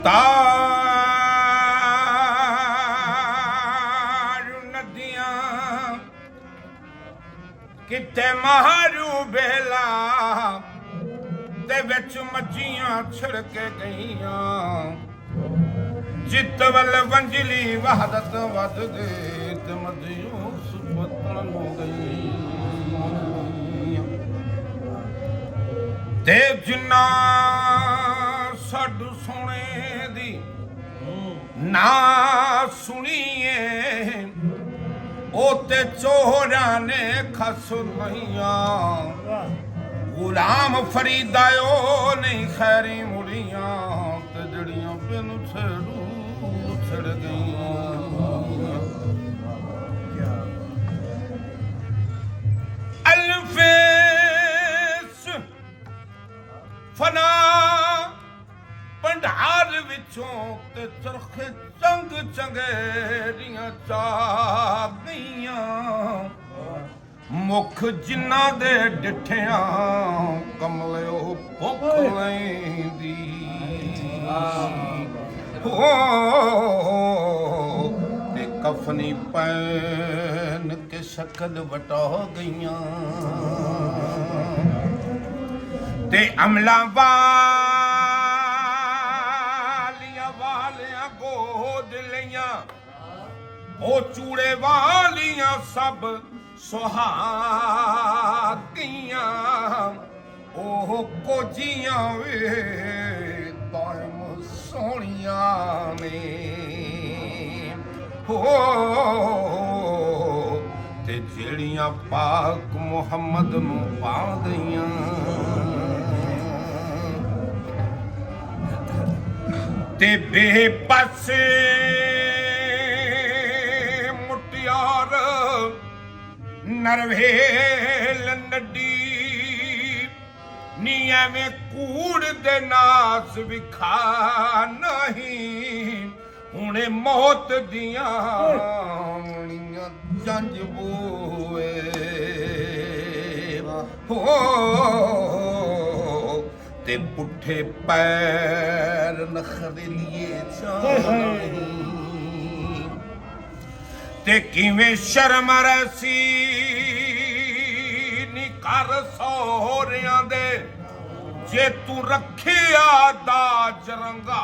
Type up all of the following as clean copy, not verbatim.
ਤਾਰੂ ਨਦੀਆਂ ਕਿਤੇ ਮਾਰੂ ਬੇਲਾ ਦੇ ਵਿੱਚ ਮੱਝੀਆਂ ਛਿੜਕੇ ਗਈਆਂ ਜਿੱਤ ਵੱਲ ਵੰਜਲੀ ਵਹਦਤ ਵੱਧ ਗਈ ਤੇ ਮੱਝੀਆਂ ਸੁਪਤਣ ਨੂੰ ਗਈ ਤੇ ਜਿੰਨਾ ਸਾਡੂ ਸੋਹਣੇ ਦੀ ਨਾ ਸੁਣੀਏ ਉਹ ਤੇ ਚੋਰਾਂ ਨੇ ਖਸ ਲਈਆਂ ਗੁਲਾਮ ਫਰੀਦਾ ਉਹ ਨਹੀਂ ਖੈਰੀ ਮੁੜੀਆਂ ਤੇ ਜੜੀਆਂ ਬਿਨ ਛੜੂ ਛੜ ਗਈਆਂ ਅਲਫੇਸ ਫਨਾ ਭੰਡਾਰ ਵਿੱਚੋਂ ਤੇ ਚਰਖੇ ਚੰਗ ਚੰਗੇਰੀਆਂ ਚਾ ਗਈਆਂ ਮੁਖ ਜਿਨ੍ਹਾਂ ਦੇ ਡਿਠਿਆਂ ਕਮਲਿਓ ਭੁੱਖ ਲੈਂਦੀ ਹੋ ਤੇ ਕਫਨੀ ਪੈਨ ਕੇ ਸ਼ਕਲ ਵਟਾ ਗਈਆਂ ਤੇ ਅਮਲਾਂ ਵਾਲੀਆਂ ਗੋਦ ਲਈਆਂ ਉਹ ਚੂੜੇ ਵਾਲੀਆਂ ਸਭ ਸੁਹਾਗੀਆਂ ਉਹ ਕੋਜੀਆਂ ਵੇ ਕਾਇਮ ਸੋਹਣੀਆਂ ਨੇ ਹੋ ਤੇ ਜਿਹੜੀਆਂ ਪਾਕ ਮੁਹੰਮਦ ਨੂੰ ਪਾ ਗਈਆਂ ਤੇ ਬੇਪਸੇ ਮੁਟਿਆਰ ਨਰਵੇਲ ਨੱਡੀ ਨੀ ਐਵੇਂ ਕੂੜ ਦੇ ਨਾਸ ਵਿਖਾ ਨਹੀਂ ਹੁਣੇ ਮੌਤ ਦੀਆਂ ਮੁਣੀਆਂ ਜੰਜ ਬੋਏ ਹੋ ਤੇ ਪੁੱਠੇ ਪੈਰ ਨਖਰੀਏ ਚਾਹੀ ਤੇ ਕਿਵੇਂ ਸ਼ਰਮ ਰਸੀ ਨੀ ਕਰ ਸੋਹਰਿਆਂ ਦੇ ਜੇ ਤੂੰ ਰੱਖਿਆ ਦਾਜ ਰੰਗਾ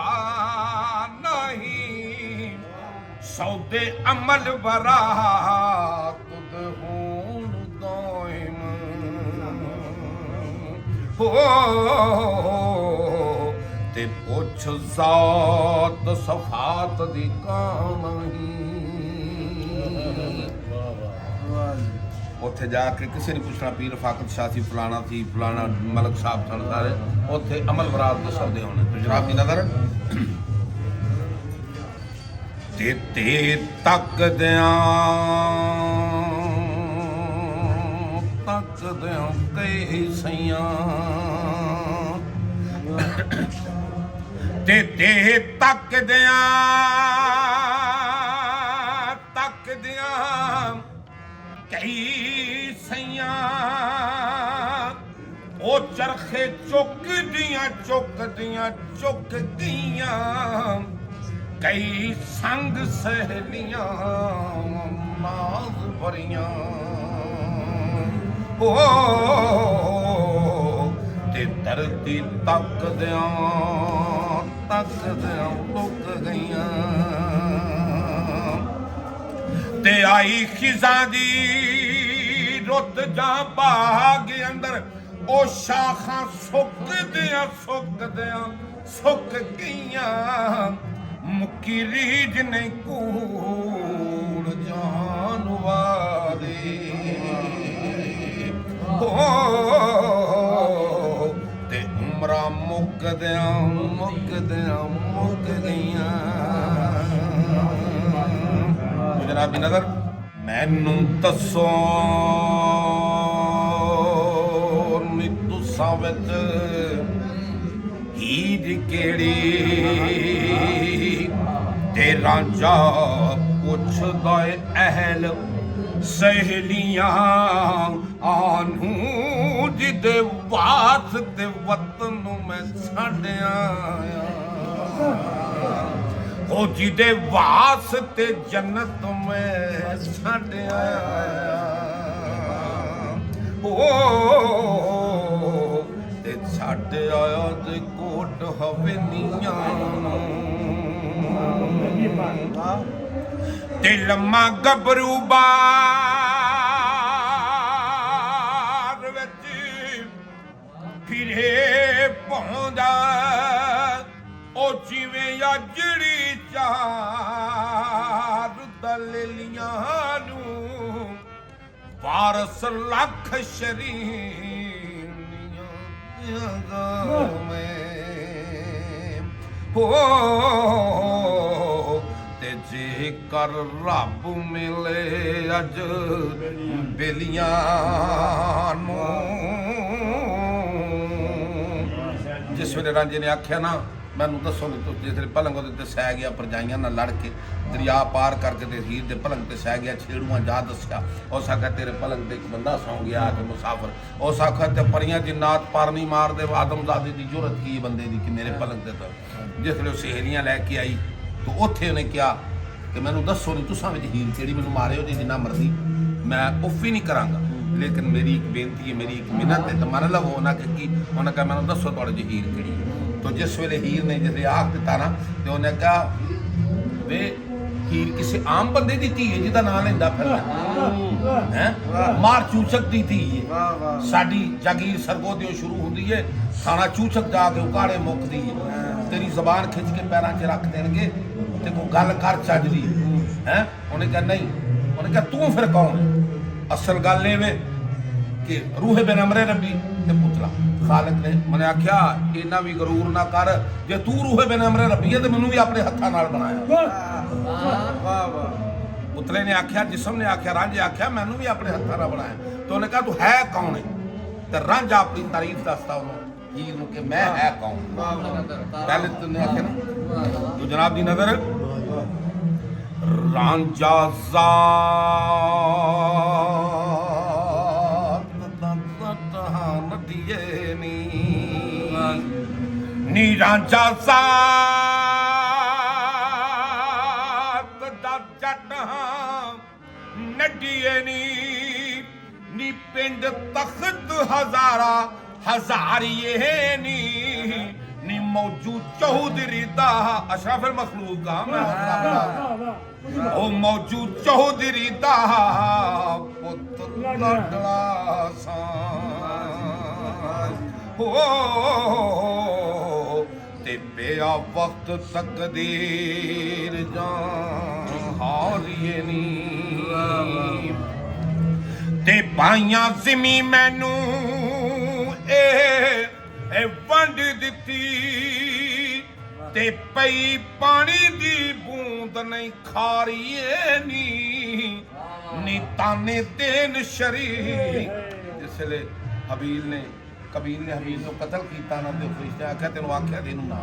ਨਹੀਂ ਸੌਦੇ ਅਮਲ ਵਰਾ ਤੁਦ ਹੋਣ ਦਾਇਮ ਹੋ ਤੇ ਪੁੱਛ ਜ਼ਾਤ ਸਫਾਤ ਦੀ ਕਾਣੀ ਉੱਥੇ ਜਾ ਕੇ ਕਿਸੇ ਨੇ ਪੁੱਛਣਾ ਪੀਰ ਫਾਕਤ ਸ਼ਾਹ ਸੀ ਫਲਾਣਾ ਸੀ ਫਲਾਣਾ ਮਲਕ ਸਾਹਿਬ ਸਨ ਸਾਰੇ ਉੱਥੇ ਅਮਲ ਬਰਾਤ ਦੇ ਸੌਦੇ ਹੋਣੇ ਤੇ ਜਨਾਬ ਦੀ ਨਜ਼ਰ ਤੇ ਤੱਕਦਿਆਂ ਕਈ ਸਈਆਂ ਤੇ ਤੱਕਦਿਆਂ ਕਈ ਸਈਆਂ ਉਹ ਚਰਖੇ ਚੁੱਕ ਗਈਆਂ ਕਈ ਸੰਗ ਸਹੇਲੀਆਂ ਨਾਜ਼ ਭਰੀਆਂ ਹੋ ਤੇ ਧਰਤੀ ਤੱਕਦਿਆਂ ਲੁਕ ਗਈਆਂ ਤੇ ਆਈ ਖਿਜ਼ਾਂ ਦੀ ਰੁੱਤ ਜਾ ਬਾਗ ਅੰਦਰ ਉਹ ਸ਼ਾਖਾਂ ਸੁੱਕ ਗਈਆਂ ਮੁੱਕੀ ਰੀਝ ਨਹੀਂ ਕੂੜ ਜਾਨ ਵਾਦੇ ਹੋ ਤੇ ਉਮਰਾਂ ਮੁੱਕਦਿਆਂ ਗਈਆਂ ਜਨਾਬ ਦੀ ਨਜ਼ਰ ਮੈਨੂੰ ਦੱਸੋ ਨੀ ਤੁਸਾਂ ਵਿੱਚ ਹੀਰ ਕਿਹੜੀ ਤੇ ਰਾਂਝਾ ਪੁੱਛਦਾ ਏ ਅਹਿਲ ਸਹੇਲੀਆਂ ਆਨੂੰ ਜਿਹਦੇ ਵਾਸਤੇ ਵਤਨ ਨੂੰ ਮੈਂ ਛੱਡ ਆਇਆ ओ जिदे वास्ते जन्नत में छड़ आया ओ ते छड़ आया ते कोट हवेलियां ते लम्मा गबरू बार विच फिरे पौंदा ओ जिवें अजड़ी चार दलेलियां नूं वारस लख शरीनियां में हो ते जे कर रब मिले अज बेलियां नूं जिस वेले रांझे ने आख्या ना मैनू दसो नहीं तुम जिस पलंग वो सै गया परजाइयां नाल लड़ के दरिया पार करके ते हीर दे पलंग ते सै गया छेड़ुआ जा दसिया उस आख्या तेरे पलंग ते एक बंदा सौ गया आके मुसाफिर उस आख्या ते परियां जिन्नात पार नहीं मार दे आदमजादी की जरूरत की बंदे की कि मेरे पलंग ते तो जिसले सहेलियां लैके आई तो उत्थे उन्हें कहा कि मैनू दसो नहीं तुसां विच हीर केड़ी मैनू मारे जी जिन्ना मर्जी मैं उफ ही नहीं करांगा लेकिन मेरी एक बेनती है मेरी एक मिन्नत है तो मन लवो उन्हें की उन्हें कहा मैनू दसो तुहाडे च हीर केड़ी तो जिस वेले हीर ने जिसले आख दिता ना तो उन्हें कहा वे हीर किसी आम बंदे की धी है जिहदा नाम लेंदा फिरदा है मार चूचक की धी है साडी जागीर सरगोदियों शुरू होंदी है थाना चूचक जाके उकाड़े मुकदी है तेरी जबान खिंच के पैरों च रख देंगे ते कोई गल कर चजदी है उन्हें कहा नहीं उन्हें कहा तू फिर कौन है असल गल ये वे कि रूहे बिन अमरे रबी ते पुतला खालिक ने मैंने आख्या इन्ना भी गरूर ना कर जे तू रूहे बिन अमरे रबी है तो मैनू भी अपने हत्थां नाल बनाया पुतले ने आख्या जिसम ने आख्या रांझे आख्या मैनू भी अपने हत्थां नाल बनाया तो उन्हें कहा तू है कौन है तो रांझा अपनी तारीफ दसदा उन्होंने हीर नूं कि मैं है कौन पहले तुमने आख्या ना तो जनाब दी नजर रांझा नी रांझा साथ दा जट नड्डिए नी पिंड तख्त हजारा हजारिए नी मौजू चौधरी दा अशरफ मखलूक का ओ मौजू चौधरी दा पुत्र लाडला सा हो ते बेआ वक्त तकदीर जान हारिए नी ते पाइयां जिमी मैनू ए वंड दिती ते पई पानी दी बूंद नहीं खारिए नी ताने देन शरीक जिसले हबील ने कबीर ने हबील को कतल किया ना तो फरिश्ते आख्या तेन आख्या तेन ना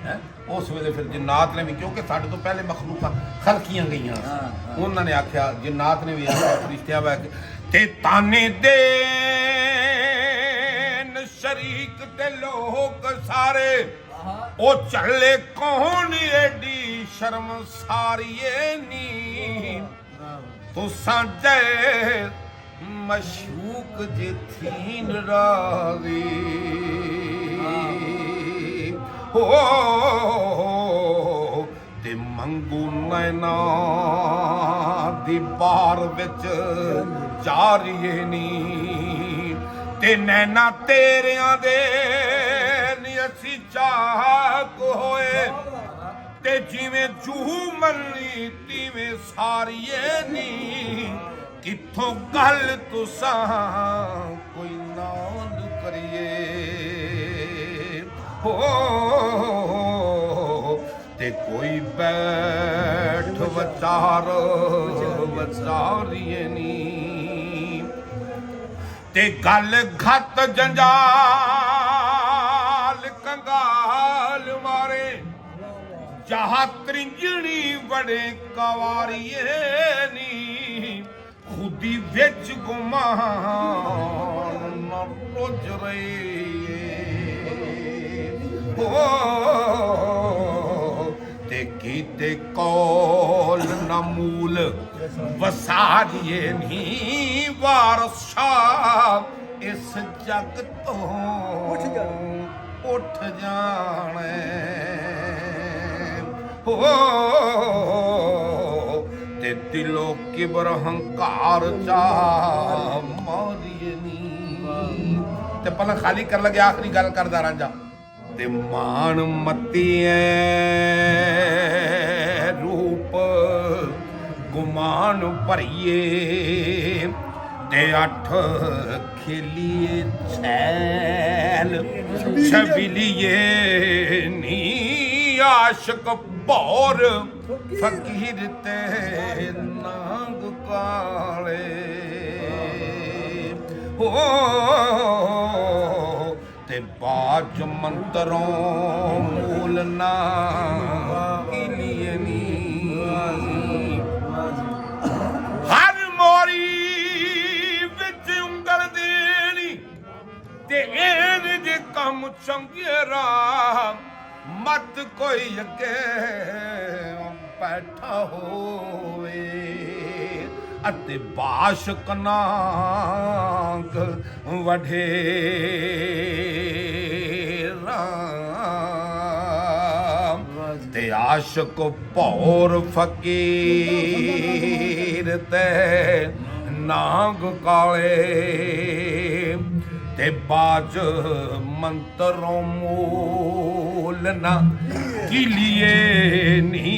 है उस वेले फिर जिन्नात ने भी क्योंकि साढ़े तो पहले मखलूका खलकियां गई उन्होंने आख्या जिन्नात ने भी आख्या फरिश्तिया ते ताने देन शरीक ते लोग सारे ओ चले कौन एडी शर्म सारिए नी तुसां जय मशूक जे थीन रावी हो ते मंगू नैना दी बार विच जारिए नी ते नैना तेरियां दे नी असी चाक होए ते जिवें जूह मल्ली तिवें सारिए नी किथों गल तुसां कोई नाल करिए हो ते कोई बैठ वचारिए नी ते गल घत जंजाल कंगाल मारे जहा त्रिंजणी बड़े कवारिए नी खुदी विच गुमान न रुझ रही हो ते ते कीते कौल न मूल वसारिए नी वारस शाह इस जग तो उठ जाने हो ते दिलो किबर हंकार चा मारिए नी ते पलक खाली कर लगे आखिरी गल करदा रांझा ते मान मतीए रूप गुमान भरिए ते अठ खेलिए छैल छबिलिए नी आशिक भौर फकीर ते नांग काले हो ते बाज मंत्रों मूल ना लिए नी हर मोरी विच उंगल देनी ते एन जे कम चंगेरा मत कोई अगे बैठा होवे अते बाशक नाग वढे ते आशिक भौर फकीर ते नाग काले ते बाज मंत्रों मूल ना किलिए नी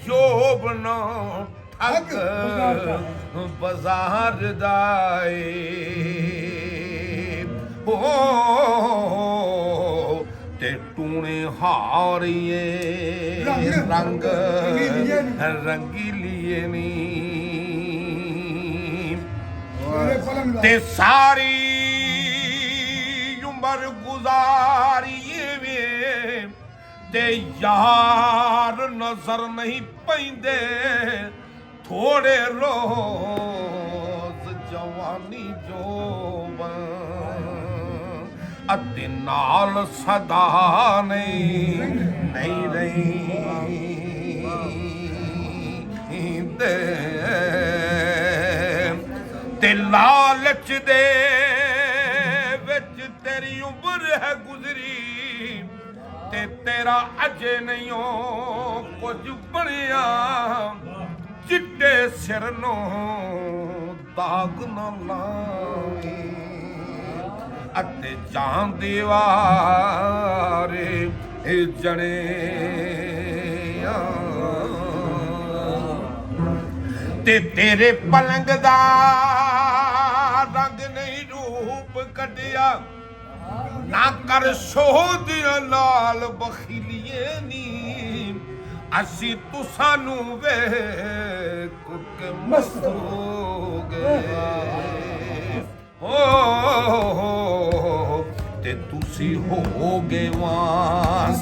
जोबनो ठग बाजार दाए हो ते टूणे हारिए रंग रंगीलिए नी ते सारी उम्र गुजारिए वे ते यार नजर नहीं पैंदे थोड़े रोज जवानी जोबन अते नाल सदा नहीं रही दे ते लालच दे विच तेरी उम्र है गुजरी ते तेरा अजे नहीं हो कुछ बनिया चिट्टे सिर नो दाग न लाए अते जान दीवारे जने ते तेरे पलंग दा रंग नहीं रूप कटिया ना कर सोदिया लाल बखिलिए नी असी तुसानू वेख के मस्त हो गए हो ते तुसी हो गए वांस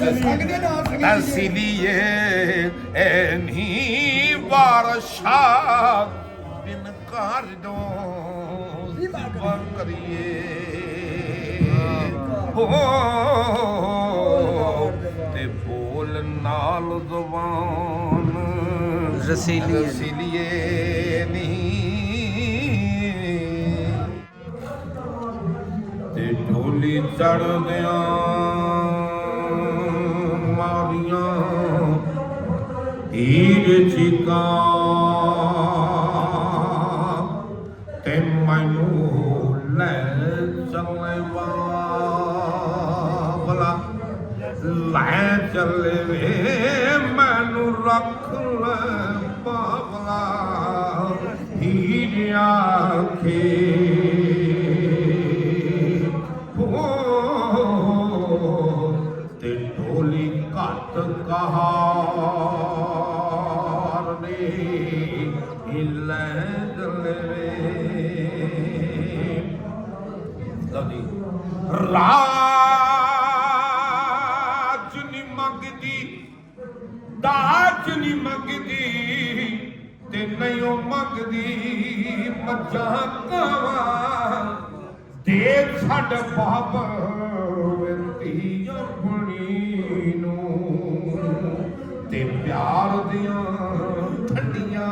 इसलिए एनी बारशा बिन कार दो करिए हो ते बोल नाल ज़ुबान रसीलिए नी ते ढोली चढ़ दिया मारियां हीर चिका ते मैनू ले चले बाबला लै चले वे मैनू रख ले बाबला हीर आखे ते ढोली घट कहार ने लै चले राज नी मंगदी दाज नी मंगदी ते नहीं मंगदी मज्जां कावां दे छड़ बाबा ती अपनी नू ते प्यार दियां ठंडियां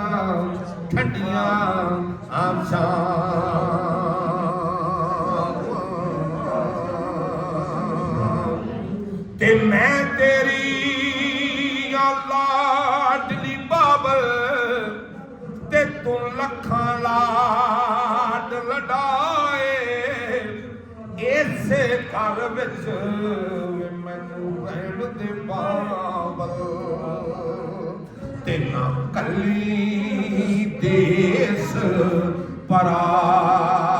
ठंडियां आशां ते मैं तेरी लाडली बाबल ते तू लखां लाड लडाए इसे घर विच मैनू रहन दे बाबल ते ना कली देस पराए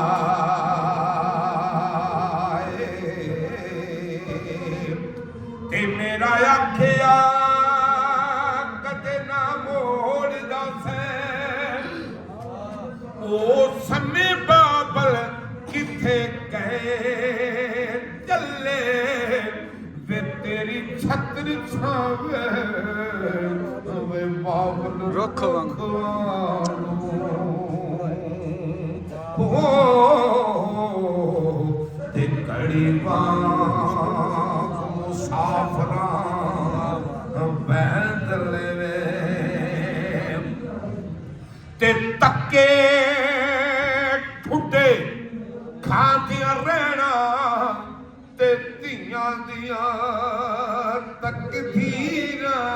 ते मेरा आखिया कदे ना मोड़ दसे ओ समय बाबल किथे गए चले वे तेरी छत्र छावे वे बाबल रुख वांग हो ते कड़ी वांग मुसाफरा बैदले ते तके ठुटे खांदियां रहना ते धीयां दियां तकदीरां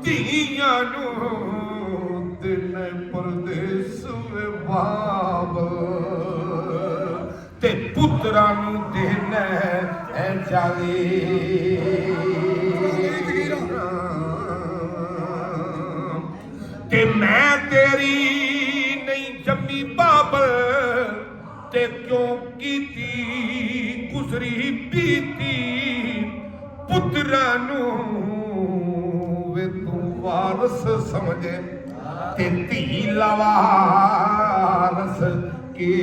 धीयां नू दिन परदेस वे बाबल ते पुत्रा नू देना है जाली ते मैं तेरी नहीं जमी बाबल ते क्यों कीती गुजरी बीती पुत्रा नू वे तू वारस समझे ते धी लवारस के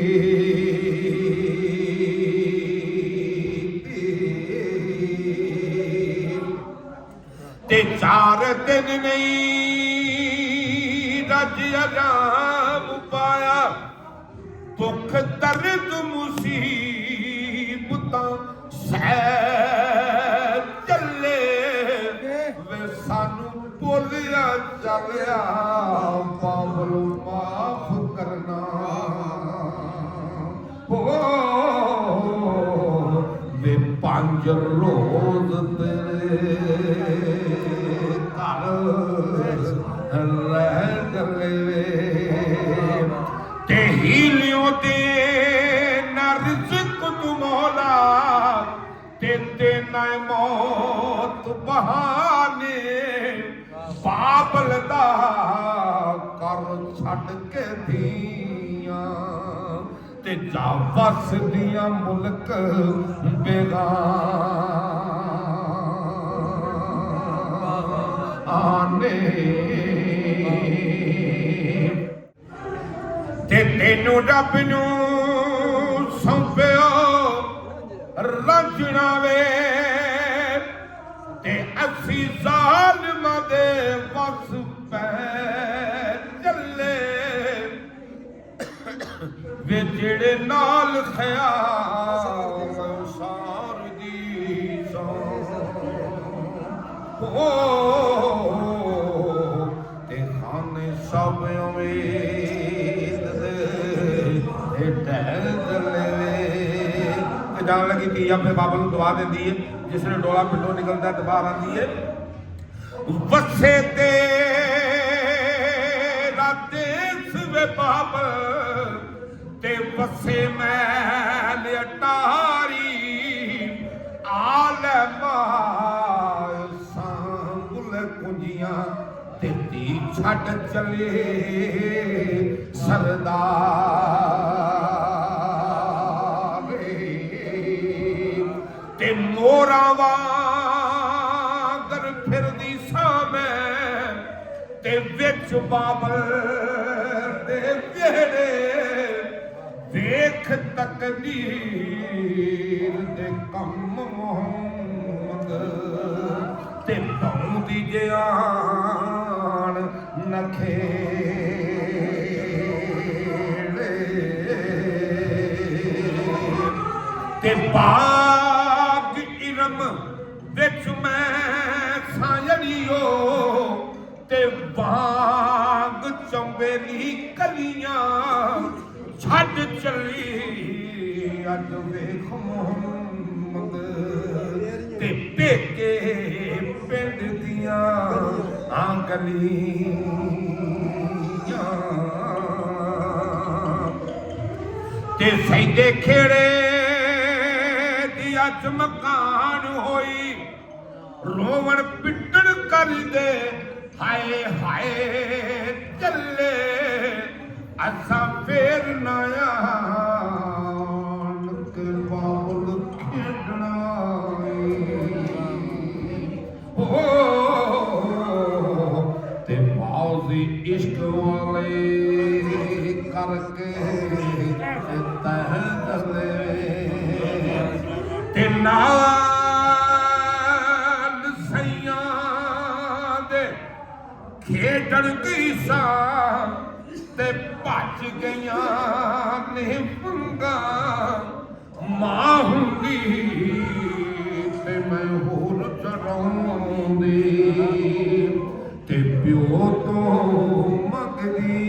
ते 4 दिन नहीं रज आराम पाया दुख दर्द मुसीबतां सह चले वे सानू बोलिया चलिया बाबल माफ करना हो वे 5 रोज तेरे घर रह चले ते हीलियों दे ना रिज़्क तू मौला ते देना मौत बहाने बाबल दा कर छड़ के दियां ते जा वस दियां मुल्क बेगाने ते तेनू रब नू सौंपियो रंजना वे ते असी ज़ालिमां दे वस पै चले वे जेड़े नाल ख्याल सार दी हो ते खाने सब उम्मीद दे ढल चले जान लगी धी अपने बाबा नूं दवा देंदी है जिसने डोला पिंडों निकलता है तो बाहर आती है वसे तेरा देस वे बाबल ते वसे मैल अटारी आलमा सांगुल कुंजियां ते धी छड़ चले सरदार ते मोरा वांगर फिरदी सामे ते विच बाबल दे वेड़े देख तकदीर दे कम मोहम्मद ते पौंदी जान नखेड़े ते बाग इरम विच मैं सायनियो बेली कलियां छड़ चली अज वेख मोहम्मद ते पेके पिंड दियां गलियां ते सैदे खेड़े दी अज मकान होई रोवण पिटण कर दे हाय हाय चले असा फेर नाया बाबुल खेडना हो ते मौजी इश्क वाले करके तह चले ते नाल सैयां दे खेडण गई सा ते भज गईयां ने पंगा मां हुंदी ते मैं होर चराउंदी ते प्यो तो मंगदी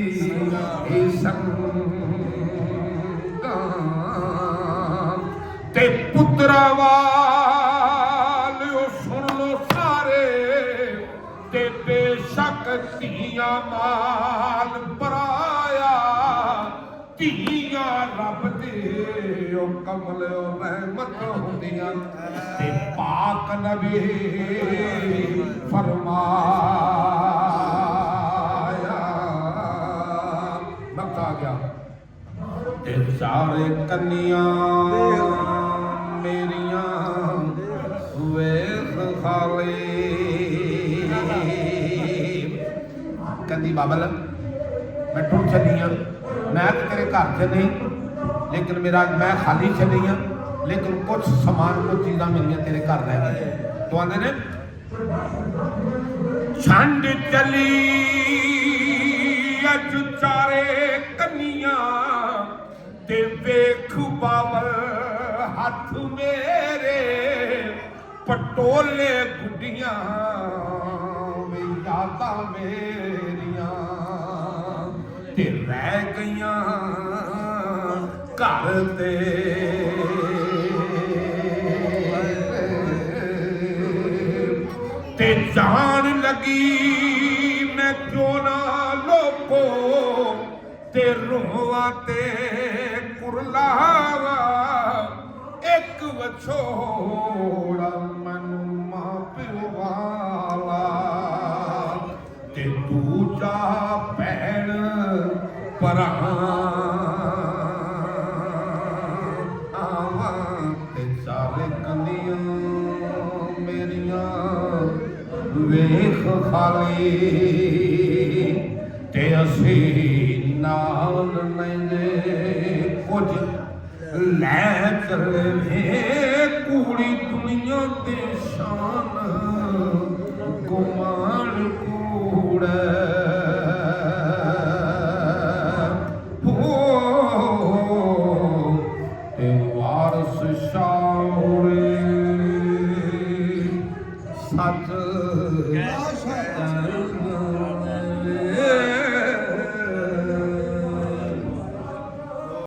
ए संगा ते पुत्रा वालियो सुन लो सारे ते बेशक धीया माल पराया धीया रब दे कमल रहमत होंदियां ते पाक नबी फरमाया वक्त आ गया ते सारे कन्या मेरियां वेख खाले कहती बाबल मैं टुट चली हाँ मैं तो तेरे घर च नहीं लेकिन मेरा मैं खाली चली हाँ लेकिन कुछ समान कुछ चीज़ां मेरियां तेरे घर रह गई तो आंदे ने छंड चली अज चारे कन्या ते वेख बाबल हथ मेरे पटोले गुड्डियां यादा मेरिया ते रह गईयां घर ते जान लगी मैं क्यों ना लोको ते रोवा ते कुरलावा एक वछोड़ा मैनू मां प्यो वाला ते दूजा भैन भरा आवा ते सारे कन्नियां मेरियां वेख खाली ते असी नाल लैंदे कुछ लै चले कूड़ी दुनिया दे शान गुमान कूड़े हो ते वारस शाह सच